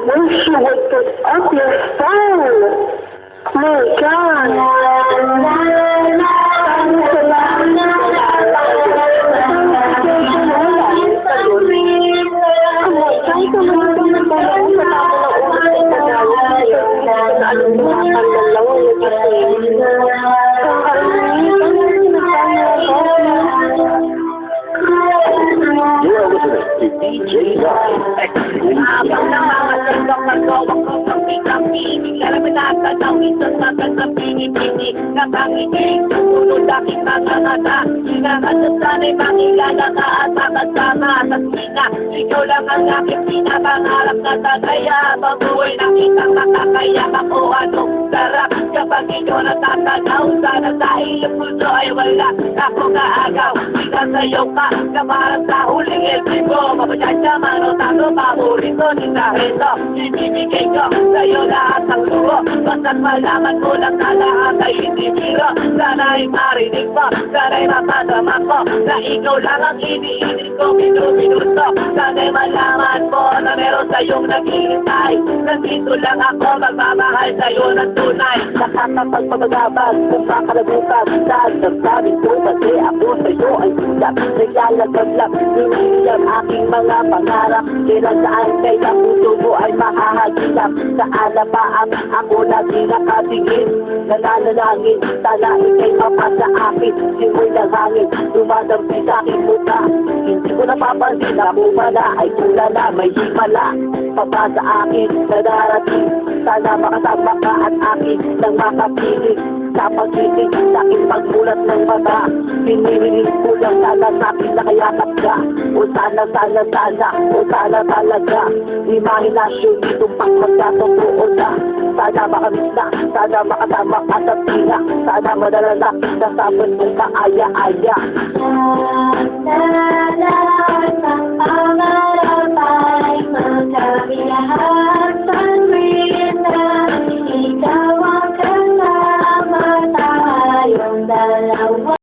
wish you would pick up your phone. My God. You are listening to DJ X. Habang nangangasagang nagawa ko ng pigang-pinig, lalapitan ka daw isang magandang pinig-pinig. Nakanginig, susunod aking mga mata. Sinakasasanay makilala ka at makasama sa sina. Ikaw lang ang aking pinapangarap na tagaya. Pag-uwi nakitang makakaya ako anong sarap. Kapag ikaw natatanaw, sana sa iyong puso ay wala ako kaagaw. Sinasayaw ka na parang sa huling eltibo. Mapagyayaman o tato paborito ni Sarito. Ibibigay ko sa'yo lahat ng luho. Basta't malaman mo lang na lahat ay hindi biro. Sana'y marinig mo, sana'y mapadama ko na ikaw lang ang iniinit ko minuto. Sana'y malaman mo na meron sa'yong naghihintay. Nandito lang ako magmamahal sa'yo ng tunay. Lahat ng pagpapagabag kung makalagutan dahil nagsabi ko kasi ako sa'yo ay tulad. Naglalagablab, hinihiyam aking mga pangarap. Kailan saan kaya puso mo ay mahahagilap. Saan na ba ang ako lagi nakatingin? Nananalangin, sana ikay mapasa akin. Simoy ng hangin, dumadampi sa aking mukha. Hindi ko napapansin na mo pala ay tulala, may himala. Papasa akin na darating. Sana makasama ka at akin nang makapiling. Sa pag-ibig, sa aking pagmulat ng mata. Pinililis ko lang sana sa akin nakayakap ka. O sana, o sana talaga. Imahinasyon ditong pagmagkatotoo na. Sana makamit na, sana makasama ka sa pina. Sana madala na sa sabon mong kaaya-aya.